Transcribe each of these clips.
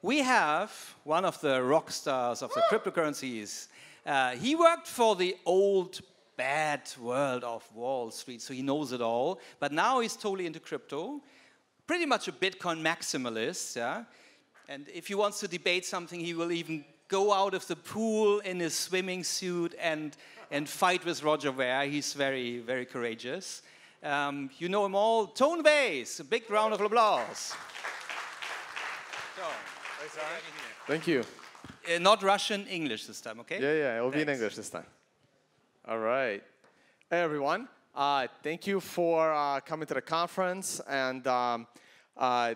We have one of the rock stars of the cryptocurrencies. He worked for the old bad world of Wall Street, so he knows it all. But now he's totally into crypto, pretty much a Bitcoin maximalist. Yeah? And if he wants to debate something, he will even go out of the pool in his swimming suit and fight with Roger Ver. He's very, very courageous. You know him all. Vays, a big round of applause. Thank you. Not Russian, English this time, okay? Yeah, it'll be in English this time. All right. Hey, everyone. Thank you for coming to the conference. And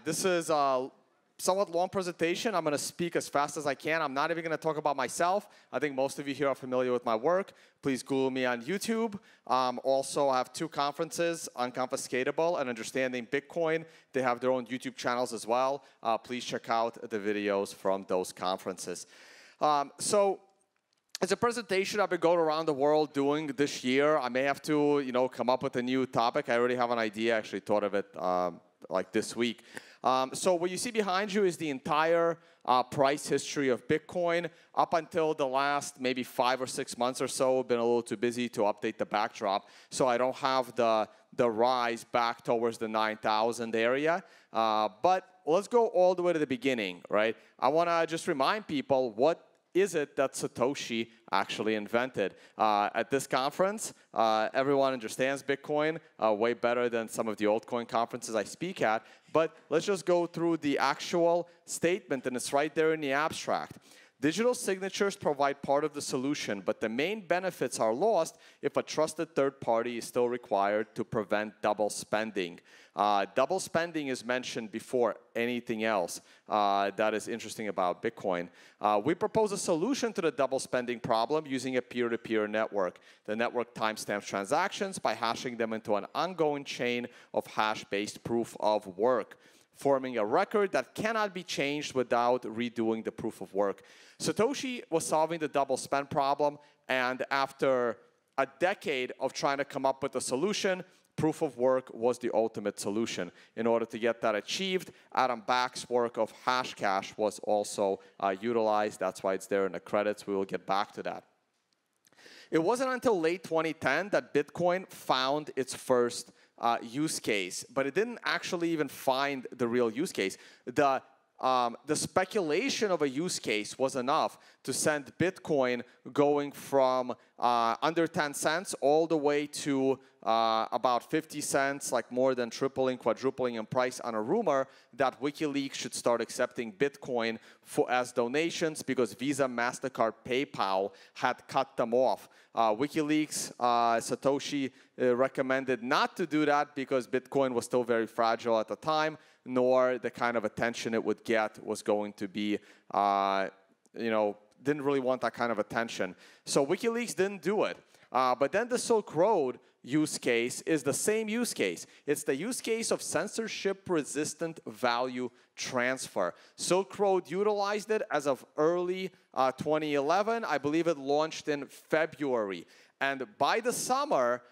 this is a somewhat long presentation. I'm going to speak as fast as I can. I'm not even going to talk about myself. I think most of you here are familiar with my work. Please Google me on YouTube. Also, I have two conferences, Unconfiscatable and Understanding Bitcoin. They have their own YouTube channels as well. Please check out the videos from those conferences. So it's a presentation I've been going around the world doing this year. I may have to, come up with a new topic. I already have an idea. I actually thought of it like this week. So what you see behind you is the entire price history of Bitcoin up until the last maybe 5 or 6 months or so. I've been a little too busy to update the backdrop, so I don't have the rise back towards the 9,000 area. But let's go all the way to the beginning, right? I want to just remind people what is it that Satoshi actually invented. At this conference, everyone understands Bitcoin way better than some of the altcoin conferences I speak at. But let's just go through the actual statement, and it's right there in the abstract. Digital signatures provide part of the solution, but the main benefits are lost if a trusted third party is still required to prevent double spending. Double spending is mentioned before anything else that is interesting about Bitcoin. We propose a solution to the double spending problem using a peer-to-peer network. The network timestamps transactions by hashing them into an ongoing chain of hash-based proof of work, forming a record that cannot be changed without redoing the proof of work. Satoshi was solving the double spend problem, and after a decade of trying to come up with a solution, proof of work was the ultimate solution. In order to get that achieved, Adam Back's work of Hashcash was also utilized. That's why it's there in the credits. We will get back to that. It wasn't until late 2010 that Bitcoin found its first use case, but it didn't actually even find the real use case. The speculation of a use case was enough to send Bitcoin going from under 10 cents all the way to about 50 cents, like more than tripling, quadrupling in price on a rumor that WikiLeaks should start accepting Bitcoin as donations because Visa, MasterCard, PayPal had cut them off. WikiLeaks, Satoshi recommended not to do that because Bitcoin was still very fragile at the time, nor the kind of attention it would get was going to be, didn't really want that kind of attention. So WikiLeaks didn't do it. But then the Silk Road use case is the same use case. It's the use case of censorship-resistant value transfer. Silk Road utilized it as of early 2011. I believe it launched in February. And by the summer,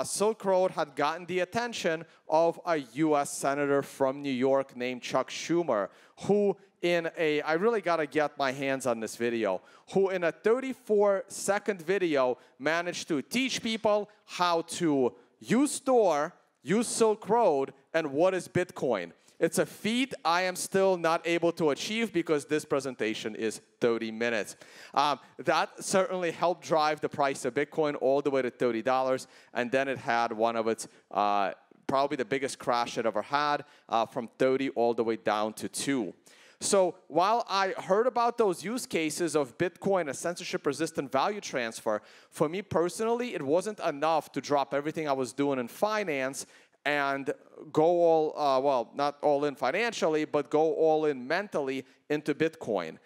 Silk Road had gotten the attention of a U.S. senator from New York named Chuck Schumer, who I really got to get my hands on this video, who in a 34-second video managed to teach people how to use Tor, use Silk Road, and what is Bitcoin. It's a feat I am still not able to achieve because this presentation is 30 minutes. That certainly helped drive the price of Bitcoin all the way to $30, and then it had one of its probably the biggest crash it ever had, from 30 all the way down to 2. So while I heard about those use cases of Bitcoin, a censorship-resistant value transfer, for me personally, it wasn't enough to drop everything I was doing in finance and go all, well, not all in financially, but go all in mentally into Bitcoin.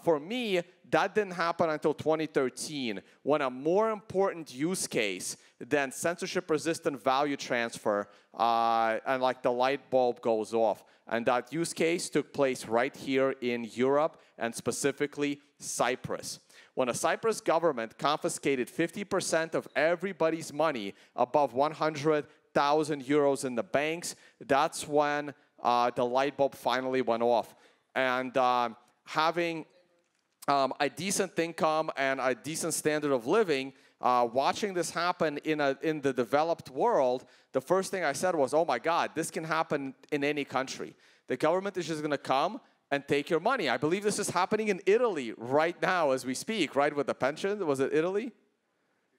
For me, that didn't happen until 2013, when a more important use case than censorship-resistant value transfer and like the light bulb goes off. And that use case took place right here in Europe, and specifically Cyprus. When a Cyprus government confiscated 50% of everybody's money above 100,000 euros in the banks, that's when the light bulb finally went off. and having a decent income and a decent standard of living, watching this happen in the developed world, the first thing I said was, oh my God, this can happen in any country. The government is just going to come and take your money. I believe this is happening in Italy right now as we speak, right, with the pension. Was it Italy?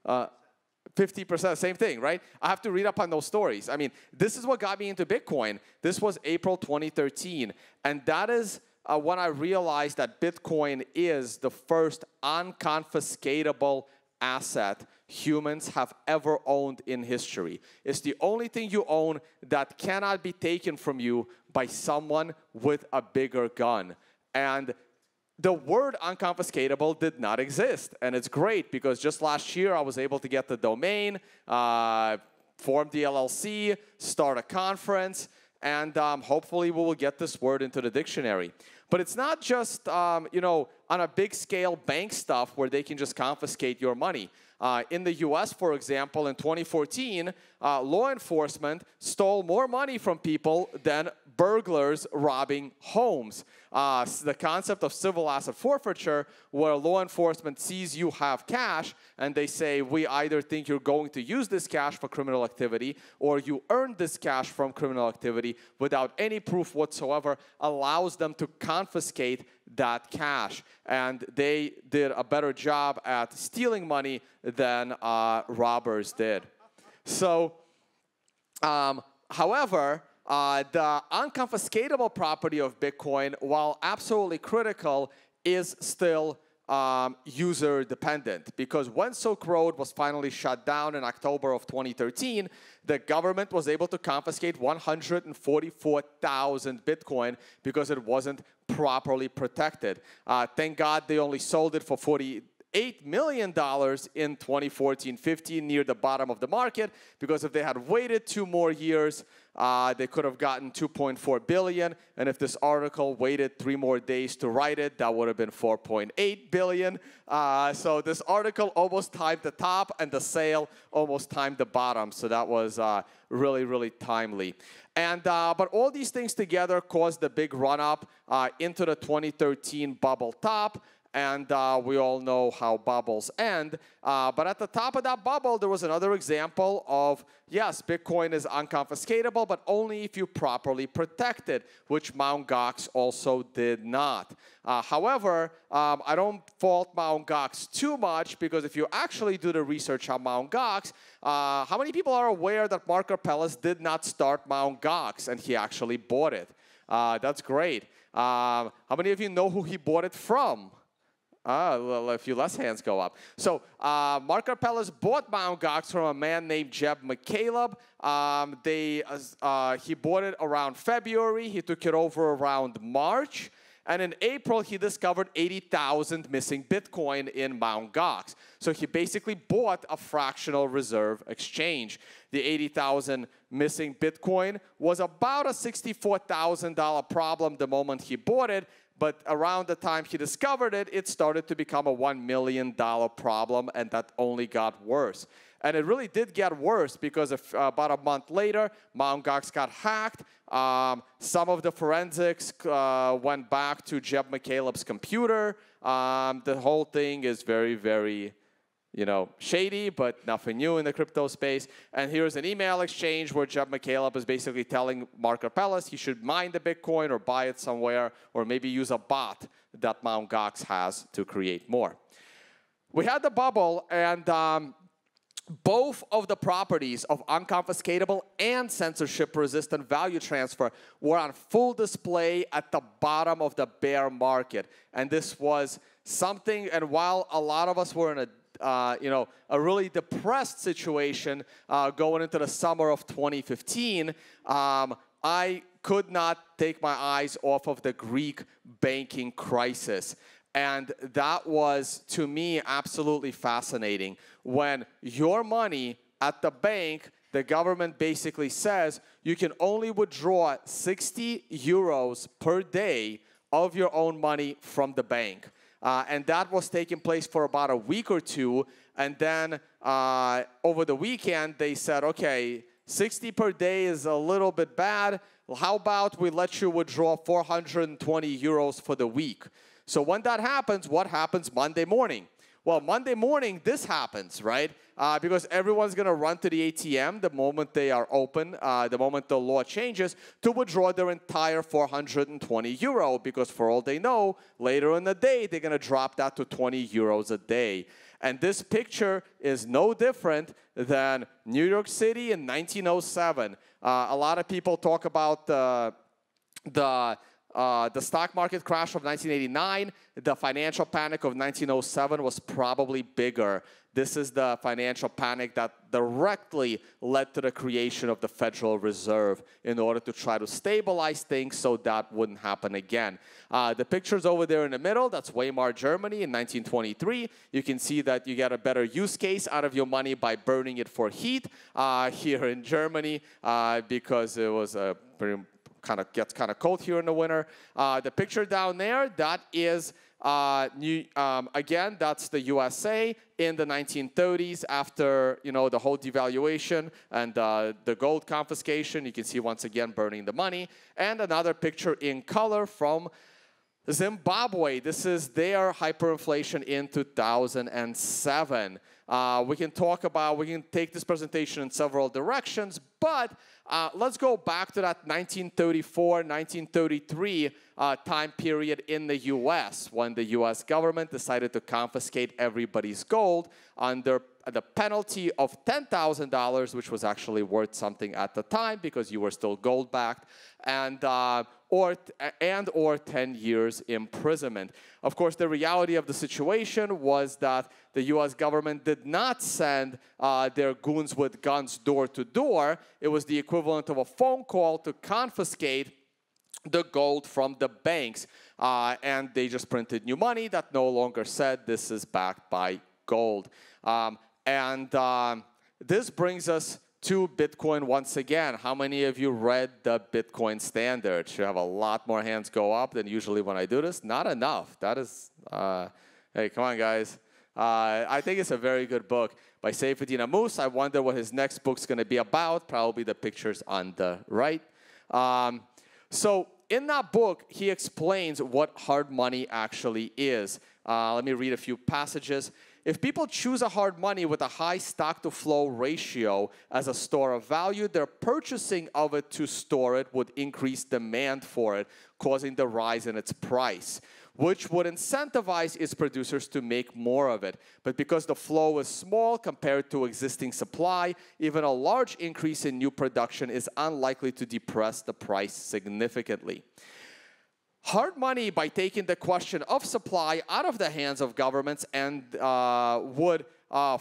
50%, same thing, right? I have to read up on those stories. I mean, this is what got me into Bitcoin. This was April 2013, and that is when I realized that Bitcoin is the first unconfiscatable asset humans have ever owned in history. It's the only thing you own that cannot be taken from you by someone with a bigger gun. And the word unconfiscatable did not exist. And it's great because just last year I was able to get the domain, form the LLC, start a conference, and hopefully we will get this word into the dictionary. But it's not just, you know, on a big scale bank stuff where they can just confiscate your money. In the US, for example, in 2014, law enforcement stole more money from people than burglars robbing homes. The concept of civil asset forfeiture, where law enforcement sees you have cash and they say, we either think you're going to use this cash for criminal activity or you earned this cash from criminal activity without any proof whatsoever, allows them to confiscate that cash. And they did a better job at stealing money than robbers did. So, however, the unconfiscatable property of Bitcoin, while absolutely critical, is still user dependent, because when Silk Road was finally shut down in October of 2013, the government was able to confiscate 144,000 Bitcoin because it wasn't properly protected. Thank God they only sold it for $48 million in 2014-15, near the bottom of the market, because if they had waited 2 more years, they could have gotten 2.4 billion, and if this article waited 3 more days to write it, that would have been 4.8 billion. So this article almost timed the top, and the sale almost timed the bottom. So that was really, really timely. And but all these things together caused the big run-up into the 2013 bubble top. And we all know how bubbles end. But at the top of that bubble, there was another example of, yes, Bitcoin is unconfiscatable, but only if you properly protect it, which Mt. Gox also did not. However, I don't fault Mt. Gox too much, because if you actually do the research on Mt. Gox, how many people are aware that Mark Karpelès did not start Mt. Gox and he actually bought it? That's great. How many of you know who he bought it from? Well, a few less hands go up. So Mark Karpelès bought Mt. Gox from a man named Jeb McCaleb. He bought it around February. He took it over around March. And in April, he discovered 80,000 missing Bitcoin in Mt. Gox. So he basically bought a fractional reserve exchange. The 80,000 missing Bitcoin was about a $64,000 problem the moment he bought it. But around the time he discovered it, it started to become a $1 million problem, and that only got worse. And it really did get worse, because about a month later, Mt. Gox got hacked. Some of the forensics went back to Jeb McCaleb's computer. The whole thing is very, very, you know, shady, but nothing new in the crypto space. And here's an email exchange where Jeb McCaleb is basically telling Mark Karpelès he should mine the Bitcoin or buy it somewhere, or maybe use a bot that Mt. Gox has to create more. We had the bubble, and both of the properties of unconfiscatable and censorship-resistant value transfer were on full display at the bottom of the bear market. And this was something, and while a lot of us were in a a really depressed situation going into the summer of 2015, I could not take my eyes off of the Greek banking crisis. And that was, to me, absolutely fascinating. When your money at the bank, the government basically says you can only withdraw 60 euros per day of your own money from the bank. And that was taking place for about a week or two. And then over the weekend, they said, okay, 60 per day is a little bit bad. Well, how about we let you withdraw 420 euros for the week? So when that happens, what happens Monday morning? Well, Monday morning, this happens, right? Because everyone's going to run to the ATM the moment they are open, the moment the law changes, to withdraw their entire 420 euro. Because for all they know, later in the day, they're going to drop that to 20 euros a day. And this picture is no different than New York City in 1907. A lot of people talk about the stock market crash of 1989, the financial panic of 1907 was probably bigger. This is the financial panic that directly led to the creation of the Federal Reserve in order to try to stabilize things so that wouldn't happen again. The picture's over there in the middle. That's Weimar, Germany in 1923. You can see that you get a better use case out of your money by burning it for heat here in Germany because it was a pretty gets kind of cold here in the winter. The picture down there, that is, again, that's the USA in the 1930s after, the whole devaluation and the gold confiscation. You can see, once again, burning the money. And another picture in color from Zimbabwe. This is their hyperinflation in 2007. We can take this presentation in several directions, but let's go back to that 1934, 1933 time period in the U.S. when the U.S. government decided to confiscate everybody's gold under the penalty of $10,000, which was actually worth something at the time because you were still gold-backed, and or 10 years imprisonment. Of course, the reality of the situation was that the U.S. government did not send their goons with guns door to door. It was the equivalent of a phone call to confiscate the gold from the banks. And they just printed new money that no longer said this is backed by gold. This brings us to Bitcoin once again. How many of you read the Bitcoin Standard? Should have a lot more hands go up than usually when I do this. Not enough. That is, hey, come on, guys. I think it's a very good book by Seyfeddin Ammous. I wonder what his next book's going to be about. Probably the pictures on the right. So in that book, he explains what hard money actually is. Let me read a few passages. If people choose a hard money with a high stock-to-flow ratio as a store of value, their purchasing of it to store it would increase demand for it, causing the rise in its price, which would incentivize its producers to make more of it. But because the flow is small compared to existing supply, even a large increase in new production is unlikely to depress the price significantly. Hard money, by taking the question of supply out of the hands of governments, and would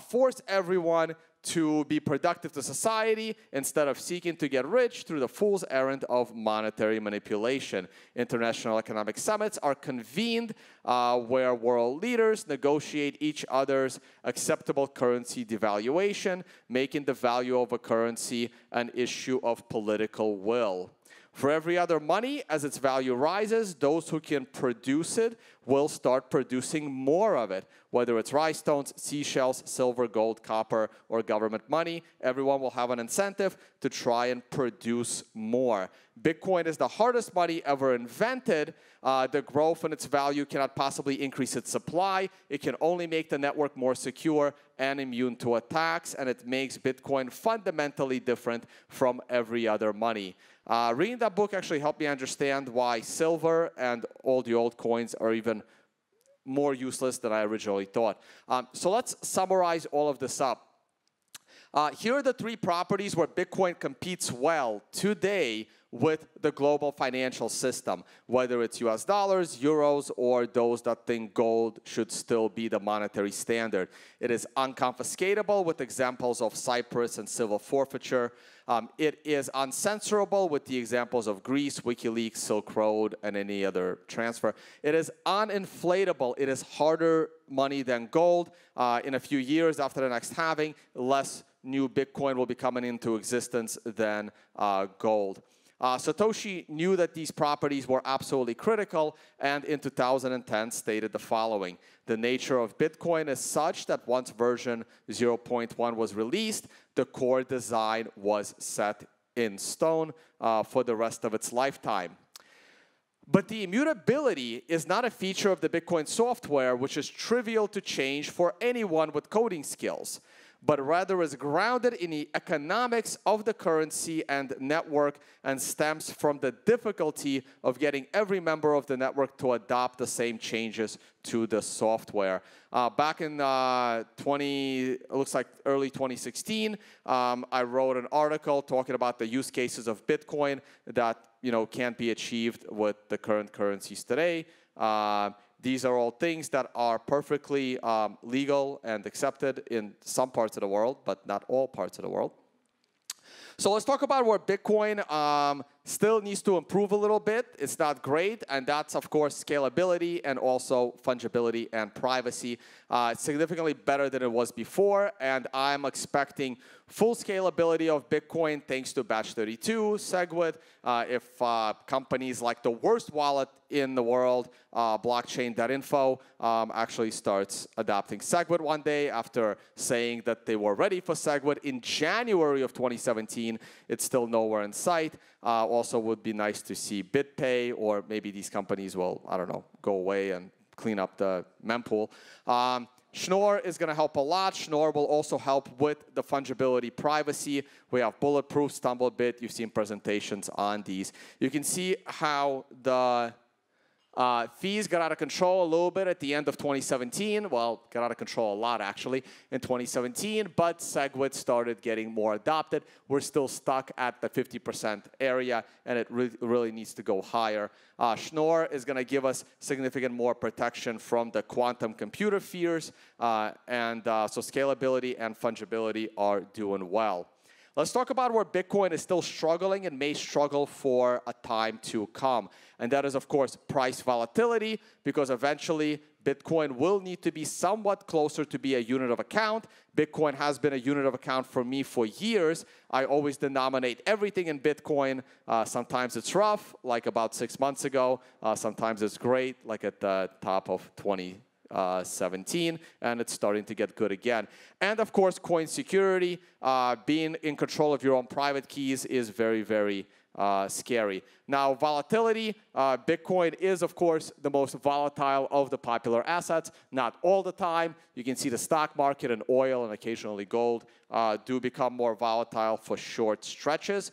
force everyone to be productive to society instead of seeking to get rich through the fool's errand of monetary manipulation. International economic summits are convened where world leaders negotiate each other's acceptable currency devaluation, making the value of a currency an issue of political will. For every other money, as its value rises, those who can produce it will start producing more of it. Whether it's rice stones, seashells, silver, gold, copper, or government money, everyone will have an incentive to try and produce more. Bitcoin is the hardest money ever invented. The growth in its value cannot possibly increase its supply. It can only make the network more secure and immune to attacks, and it makes Bitcoin fundamentally different from every other money. Reading that book actually helped me understand why silver and all the old coins are even more useless than I originally thought. So let's summarize all of this up. Here are the three properties where Bitcoin competes well today with the global financial system, whether it's US dollars, euros, or those that think gold should still be the monetary standard. It is unconfiscatable with examples of Cyprus and civil forfeiture. It is uncensorable with the examples of Greece, WikiLeaks, Silk Road, and any other transfer. It is uninflatable. It is harder money than gold. In a few years after the next halving, less new Bitcoin will be coming into existence than gold. Satoshi knew that these properties were absolutely critical, and in 2010 stated the following: the nature of Bitcoin is such that once version 0.1 was released, the core design was set in stone for the rest of its lifetime. But the immutability is not a feature of the Bitcoin software, which is trivial to change for anyone with coding skills, but rather is grounded in the economics of the currency and network and stems from the difficulty of getting every member of the network to adopt the same changes to the software. Back in it looks like early 2016, I wrote an article talking about the use cases of Bitcoin that can't be achieved with the current currencies today. These are all things that are perfectly legal and accepted in some parts of the world, but not all parts of the world. So let's talk about where Bitcoin still needs to improve a little bit. It's not great, and that's, of course, scalability and also fungibility and privacy. It's significantly better than it was before, and I'm expecting full scalability of Bitcoin thanks to Batch 32, SegWit. If companies like the worst wallet in the world, blockchain.info, actually starts adopting SegWit one day after saying that they were ready for SegWit in January of 2017. It's still nowhere in sight. Also would be nice to see BitPay, or maybe these companies will, I don't know, go away and clean up the mempool. Schnorr is going to help a lot. Schnorr will also help with the fungibility privacy. We have Bulletproof, StumbleBit. You've seen presentations on these. You can see how the fees got out of control a little bit at the end of 2017. Well, got out of control a lot, actually, in 2017. But SegWit started getting more adopted. We're still stuck at the 50% area, and it really needs to go higher. Schnorr is going to give us significant more protection from the quantum computer fears. So scalability and fungibility are doing well. Let's talk about where Bitcoin is still struggling and may struggle for a time to come. And that is, of course, price volatility, because eventually Bitcoin will need to be somewhat closer to be a unit of account. Bitcoin has been a unit of account for me for years. I always denominate everything in Bitcoin. Sometimes it's rough, like about 6 months ago. Sometimes it's great, like at the top of 2017, and it's starting to get good again. And of course, coin security, being in control of your own private keys is very, very scary. Now, volatility, Bitcoin is, of course, the most volatile of the popular assets. Not all the time. You can see the stock market and oil and occasionally gold do become more volatile for short stretches.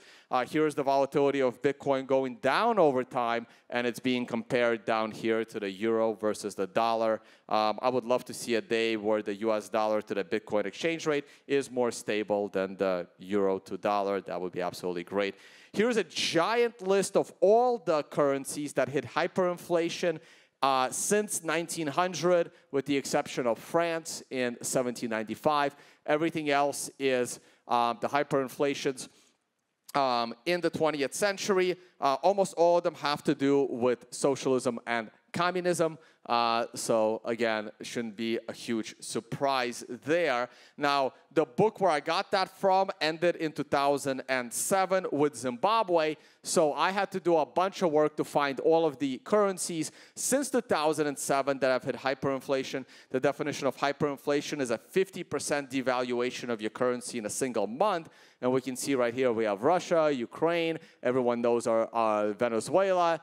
Here's the volatility of Bitcoin going down over time, and it's being compared down here to the euro versus the dollar. I would love to see a day where the US dollar to the Bitcoin exchange rate is more stable than the euro to dollar. That would be absolutely great. Here's a giant list of all the currencies that hit hyperinflation since 1900, with the exception of France in 1795. Everything else is the hyperinflations in the 20th century. Almost all of them have to do with socialism and communism. So again, it shouldn't be a huge surprise there. Now, the book where I got that from ended in 2007 with Zimbabwe. So I had to do a bunch of work to find all of the currencies since 2007 that have hit hyperinflation. The definition of hyperinflation is a 50% devaluation of your currency in a single month. And we can see right here we have Russia, Ukraine. Everyone knows our Venezuela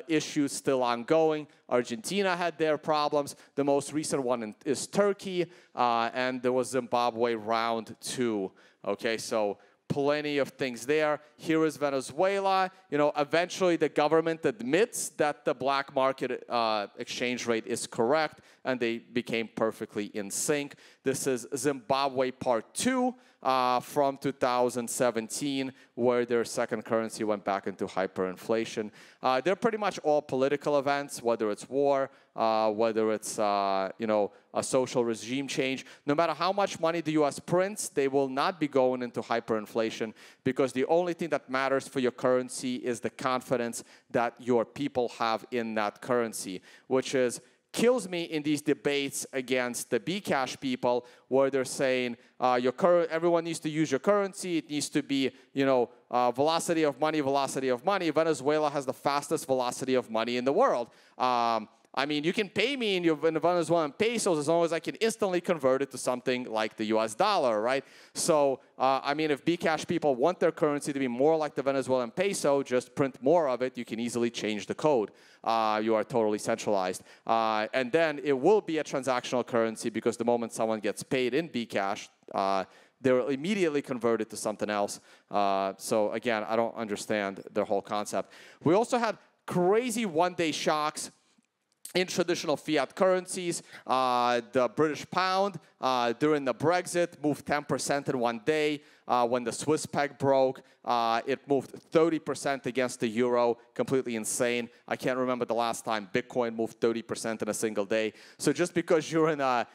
issues still ongoing. Argentina had their problems. The most recent one is Turkey, and there was Zimbabwe round 2. Okay, so plenty of things there. Here is Venezuela. Eventually the government admits that the black market exchange rate is correct, and they became perfectly in sync. This is Zimbabwe Part 2 from 2017, where their second currency went back into hyperinflation. They're pretty much all political events, whether it's war, whether it's a social regime change. No matter how much money the U.S. prints, they will not be going into hyperinflation, because the only thing that matters for your currency is the confidence that your people have in that currency, which is, kills me in these debates against the Bcash people, where they're saying everyone needs to use your currency. It needs to be, velocity of money, velocity of money. Venezuela has the fastest velocity of money in the world. I mean, you can pay me in Venezuelan pesos as long as I can instantly convert it to something like the US dollar, right? So, I mean, if Bcash people want their currency to be more like the Venezuelan peso, just print more of it. You can easily change the code. You are totally centralized. And then it will be a transactional currency, because the moment someone gets paid in Bcash, they're immediately converted to something else. So again, I don't understand their whole concept. We also had crazy one-day shocks in traditional fiat currencies. The British pound during the Brexit moved 10% in one day. When the Swiss peg broke, it moved 30% against the euro. Completely insane. I can't remember the last time Bitcoin moved 30% in a single day. So just because you're in a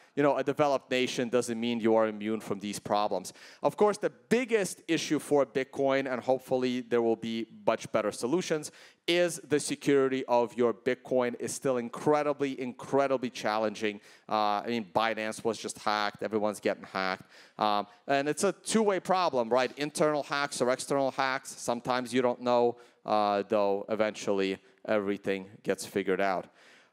developed nation doesn't mean you are immune from these problems. Of course, the biggest issue for Bitcoin, and hopefully there will be much better solutions, is the security of your Bitcoin is still incredibly, incredibly challenging. I mean, Binance was just hacked. Everyone's getting hacked. And it's a two-way problem, right? Internal hacks or external hacks. Sometimes you don't know, though eventually everything gets figured out.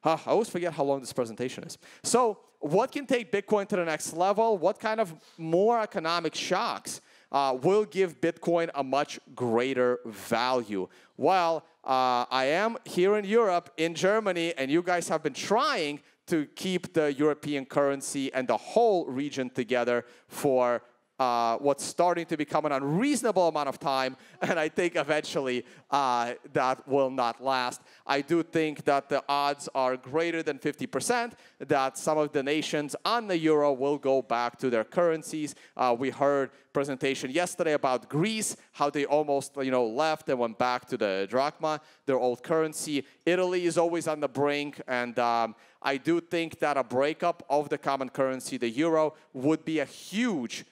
I always forget how long this presentation is. So what can take Bitcoin to the next level? What kind of more economic shocks will give Bitcoin a much greater value? Well, I am here in Europe, in Germany, and you guys have been trying to keep the European currency and the whole region together for what's starting to become an unreasonable amount of time, and I think eventually that will not last. I do think that the odds are greater than 50% that some of the nations on the euro will go back to their currencies. We heard presentation yesterday about Greece, how they almost left and went back to the drachma, their old currency. Italy is always on the brink, and I do think that a breakup of the common currency, the euro, would be a huge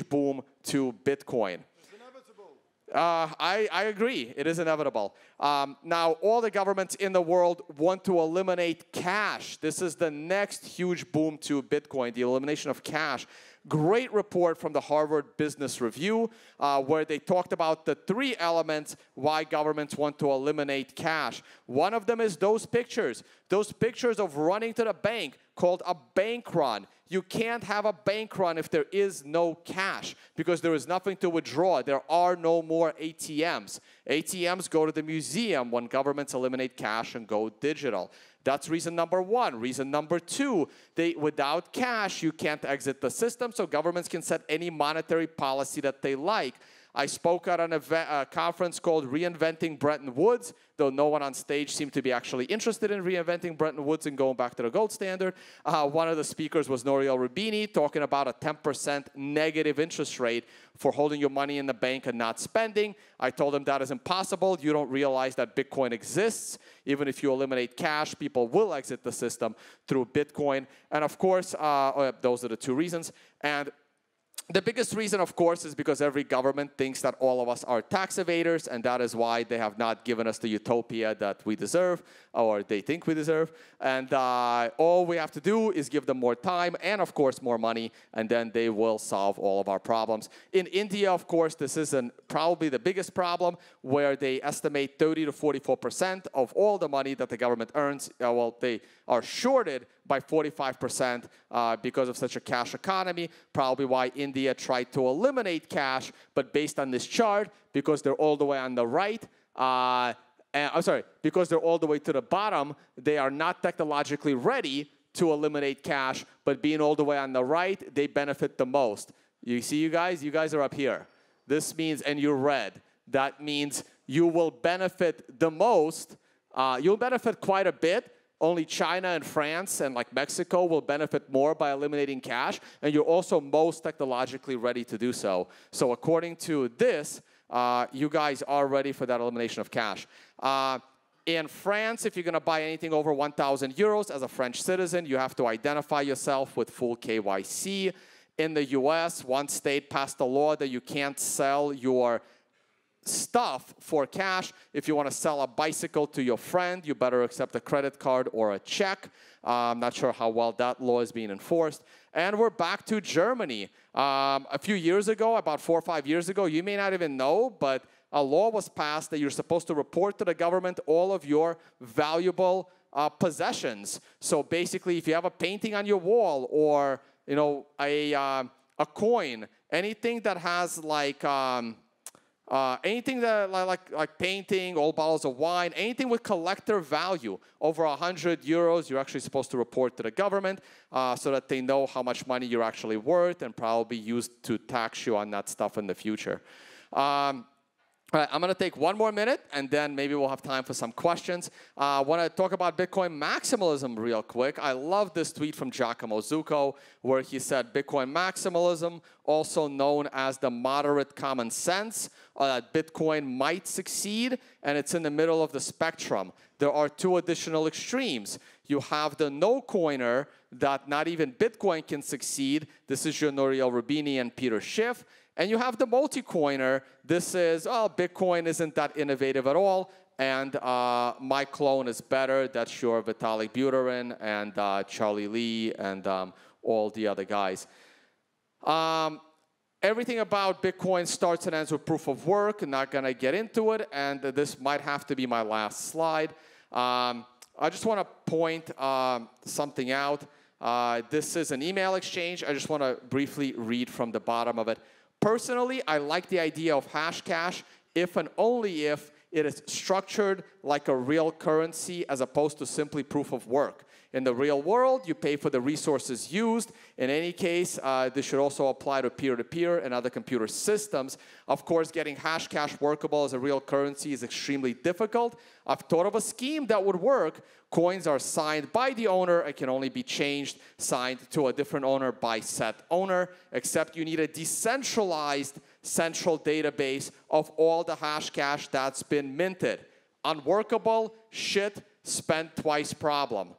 boom to Bitcoin. It's inevitable. I agree. It is inevitable. Now, all the governments in the world want to eliminate cash. This is the next huge boom to Bitcoin, the elimination of cash. Great report from the Harvard Business Review, where they talked about the three elements why governments want to eliminate cash. One of them is those pictures of running to the bank, called a bank run. You can't have a bank run if there is no cash, because there is nothing to withdraw. There are no more ATMs. ATMs go to the museum when governments eliminate cash and go digital. That's reason number one. Reason number two, without cash, you can't exit the system, so governments can set any monetary policy that they like. I spoke at a conference called Reinventing Bretton Woods, though no one on stage seemed to be actually interested in reinventing Bretton Woods and going back to the gold standard. One of the speakers was Nouriel Roubini, talking about a 10% negative interest rate for holding your money in the bank and not spending. I told him that is impossible. You don't realize that Bitcoin exists. Even if you eliminate cash, people will exit the system through Bitcoin. And of course, those are the two reasons. And the biggest reason, of course, is because every government thinks that all of us are tax evaders, and that is why they have not given us the utopia that we deserve, or they think we deserve. And all we have to do is give them more time and, of course, more money, and then they will solve all of our problems. In India, of course, this is probably the biggest problem, where they estimate 30 to 44% of all the money that the government earns, they are shorted by 45% because of such a cash economy, probably why India tried to eliminate cash, but based on this chart, because they're all the way on the right, because they're all the way to the bottom, they are not technologically ready to eliminate cash, but being all the way on the right, they benefit the most. You see, you guys are up here. This means, and you're red, that means you will benefit the most. You'll benefit quite a bit. Only China and France and like Mexico will benefit more by eliminating cash, and you're also most technologically ready to do so. So according to this, you guys are ready for that elimination of cash. In France, if you're going to buy anything over 1,000 euros as a French citizen, you have to identify yourself with full KYC. In the US, one state passed a law that you can't sell your stuff for cash. If you want to sell a bicycle to your friend, you better accept a credit card or a check. I'm not sure how well that law is being enforced. And we're back to Germany. A few years ago, about 4 or 5 years ago, you may not even know, but a law was passed that you're supposed to report to the government all of your valuable possessions. So basically, if you have a painting on your wall or a coin, anything that has anything that like painting, old bottles of wine, anything with collector value over 100 euros, you're actually supposed to report to the government so that they know how much money you're actually worth and probably used to tax you on that stuff in the future. All right, I'm going to take one more minute, and then maybe we'll have time for some questions. I want to talk about Bitcoin maximalism real quick. I love this tweet from Giacomo Zucco, where he said, Bitcoin maximalism, also known as the moderate common sense, that Bitcoin might succeed, and it's in the middle of the spectrum. There are two additional extremes. You have the no-coiner that not even Bitcoin can succeed. This is your Nouriel Roubini and Peter Schiff. And you have the multi-coiner. This is, Bitcoin isn't that innovative at all, and my clone is better. That's your Vitalik Buterin and Charlie Lee and all the other guys. Everything about Bitcoin starts and ends with proof of work. I'm not going to get into it, and this might have to be my last slide. I just want to point something out. This is an email exchange. I just want to briefly read from the bottom of it. Personally, I like the idea of Hashcash if and only if it is structured like a real currency as opposed to simply proof of work. In the real world, you pay for the resources used. In any case, this should also apply to peer-to-peer and other computer systems. Of course, getting Hashcash workable as a real currency is extremely difficult. I've thought of a scheme that would work. Coins are signed by the owner and can only be changed, signed to a different owner by said owner, except you need a decentralized central database of all the Hashcash that's been minted. Unworkable, shit, spent twice problem.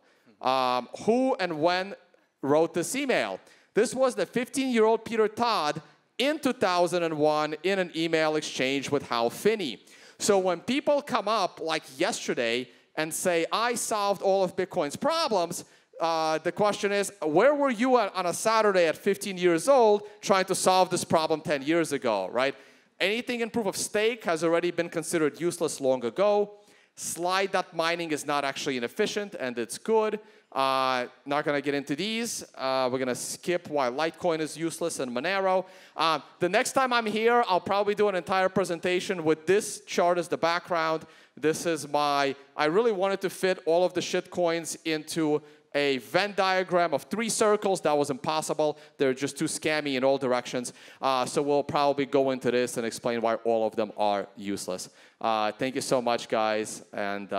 Who and when wrote this email? This was the 15-year-old Peter Todd in 2001 in an email exchange with Hal Finney. So when people come up like yesterday and say, I solved all of Bitcoin's problems, the question is, where were you on a Saturday at 15 years old trying to solve this problem 10 years ago, right? Anything in proof of stake has already been considered useless long ago. Slide mining is not actually inefficient, and it's good. Not going to get into these. We're going to skip why Litecoin is useless and Monero. The next time I'm here, I'll probably do an entire presentation with this chart as the background. This is I really wanted to fit all of the shitcoins into a Venn diagram of 3 circles. That was impossible. They're just too scammy in all directions. So we'll probably go into this and explain why all of them are useless. Thank you so much, guys. And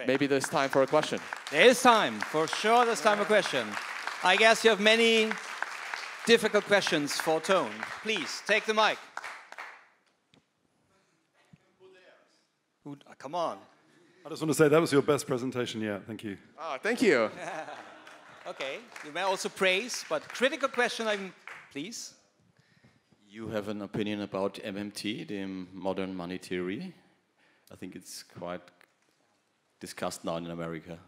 maybe there's time for a question. There is time. For sure there's time for a question. I guess you have many difficult questions for Tone. Please, take the mic. Come on. I just want to say that was your best presentation yet. Thank you. Oh, thank you. Okay. You may also praise, but critical question, please. You have an opinion about MMT, the modern money theory. I think it's quite discussed now in America.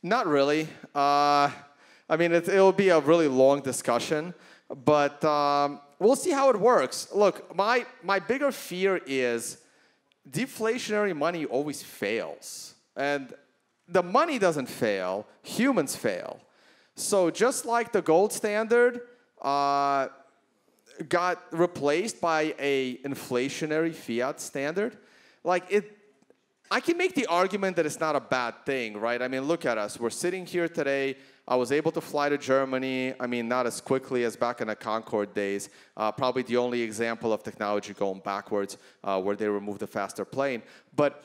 Not really. I mean, it'll be a really long discussion, but we'll see how it works. Look, my bigger fear is deflationary money always fails. And the money doesn't fail, humans fail. So just like the gold standard got replaced by an inflationary fiat standard, I can make the argument that it's not a bad thing, right? I mean, look at us. We're sitting here today. I was able to fly to Germany. I mean, not as quickly as back in the Concorde days. Probably the only example of technology going backwards where they removed the faster plane. But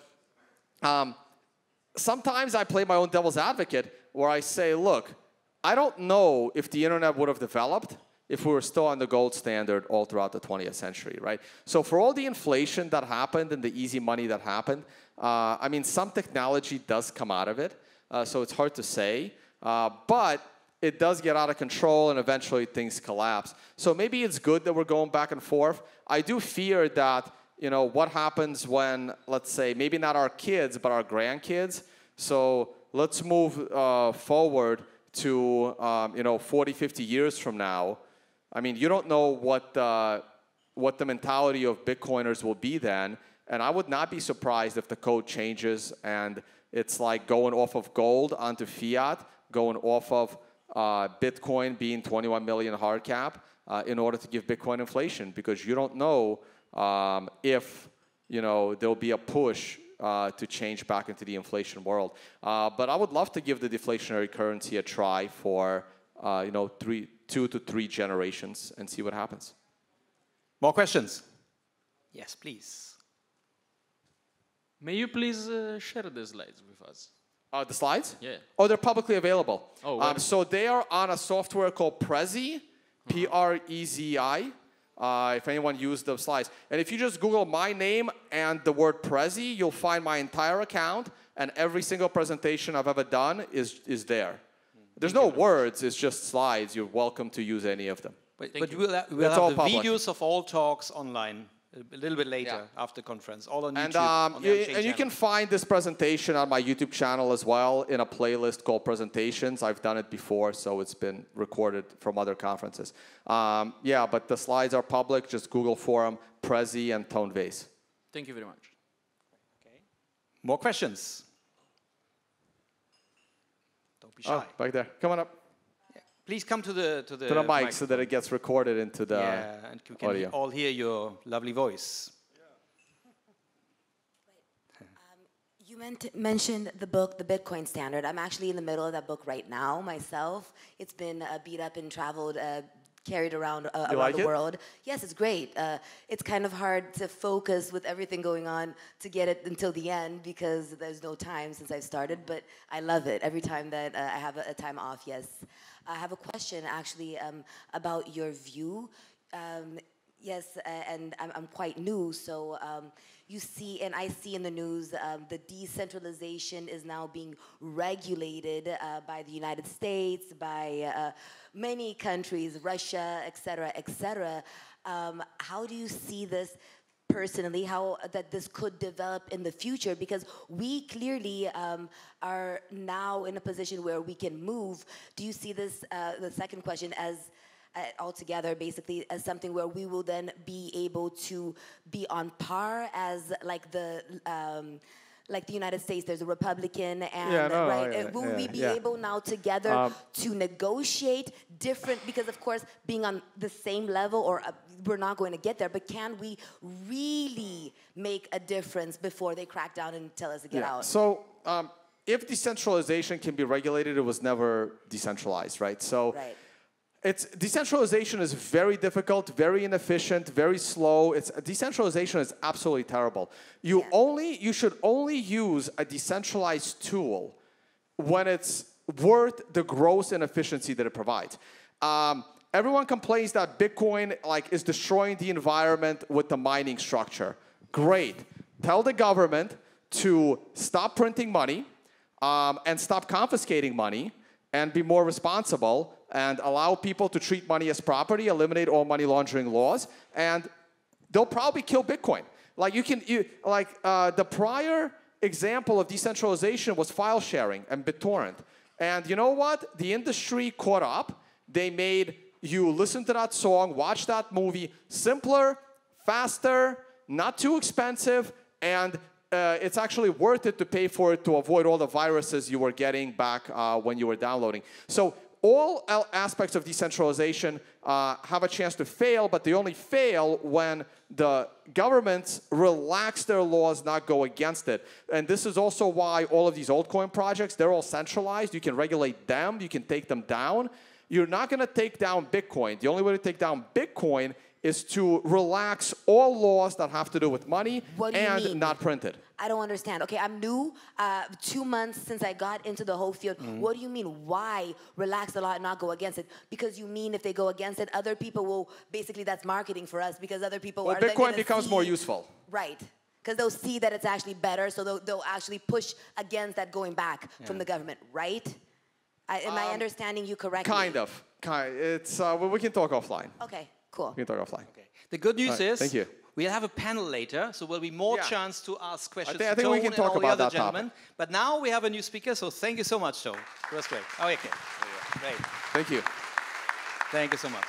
sometimes I play my own devil's advocate where I say, look, I don't know if the internet would have developed if we were still on the gold standard all throughout the 20th century, right? So for all the inflation that happened and the easy money that happened, I mean, some technology does come out of it, so it's hard to say. But it does get out of control and eventually things collapse. So maybe it's good that we're going back and forth. I do fear that, what happens when, let's say, maybe not our kids, but our grandkids. So let's move forward to, 40, 50 years from now. I mean, you don't know what the mentality of Bitcoiners will be then. And I would not be surprised if the code changes and it's like going off of gold onto fiat, going off of Bitcoin being 21 million hard cap in order to give Bitcoin inflation, because you don't know if there'll be a push to change back into the inflation world. But I would love to give the deflationary currency a try for 2 to 3 generations and see what happens. More questions? Yes, please. May you please share the slides with us? The slides? Yeah. Oh, they're publicly available. Oh, so they are on a software called Prezi, Prezi. If anyone used the slides. And if you just Google my name and the word Prezi, you'll find my entire account, and every single presentation I've ever done is there. There's no words, it's just slides. You're welcome to use any of them. But we'll have all the public. videos of all talks online a little bit later after conference, all on YouTube. And you can find this presentation on my YouTube channel as well in a playlist called Presentations. I've done it before, so it's been recorded from other conferences. But the slides are public. Just Google for them, Prezi and Tone Vays. Thank you very much. Okay. More questions? Don't be shy. Oh, back there. Come on up. Please come to the mic so that it gets recorded into the and we can audio. all hear your lovely voice. You mentioned the book, The Bitcoin Standard. I'm actually in the middle of that book right now myself. It's been beat up and traveled, carried around around the world. Yes, it's great. It's kind of hard to focus with everything going on to get it until the end because there's no time since I've started, but I love it. Every time that I have a time off, yes. I have a question actually about your view. Yes, and I'm quite new, so you see, and I see in the news, the decentralization is now being regulated by the United States, by many countries, Russia, et cetera, et cetera. How do you see this personally, how that this could develop in the future? Because we clearly are now in a position where we can move. Do you see this, the second question, as altogether basically as something where we will then be able to be on par as like the United States, there's a Republican and will we be able now together to negotiate different, because of course being on the same level or we're not going to get there, but can we really make a difference before they crack down and tell us to get out? So if decentralization can be regulated, it was never decentralized, right? So decentralization is very difficult, very inefficient, very slow. Decentralization is absolutely terrible. You should only use a decentralized tool when it's worth the gross inefficiency that it provides. Everyone complains that Bitcoin is destroying the environment with the mining structure. Great. Tell the government to stop printing money and stop confiscating money and be more responsible and allow people to treat money as property, eliminate all money laundering laws, and they'll probably kill Bitcoin. The prior example of decentralization was file sharing and BitTorrent. And you know what? The industry caught up. They made you listen to that song, watch that movie, simpler, faster, not too expensive, and it's actually worth it to pay for it to avoid all the viruses you were getting back when you were downloading. So all aspects of decentralization have a chance to fail, but they only fail when the governments relax their laws, not go against it. And this is also why all of these altcoin projects, they're all centralized. You can regulate them. You can take them down. You're not going to take down Bitcoin. The only way to take down Bitcoin is to relax all laws that have to do with money and not print it. I don't understand. Okay, I'm new, 2 months since I got into the whole field. What do you mean, why relax the law and not go against it? Because you mean if they go against it, other people will, basically that's marketing for us because other people are Bitcoin becomes more useful. Right, because they'll see that it's actually better, so they'll actually push against that going back from the government, right? Am I understanding you correctly? Kind of. It's we can talk offline. Okay, cool. We can talk offline. Okay. The good news is thank you. we'll have a panel later, so there'll be more Yeah. chance to ask questions I to think we Tone can and talk all the about other that gentlemen. But now we have a new speaker, so thank you so much, Tone. It was great. Oh, okay. Great. Thank you. Thank you so much.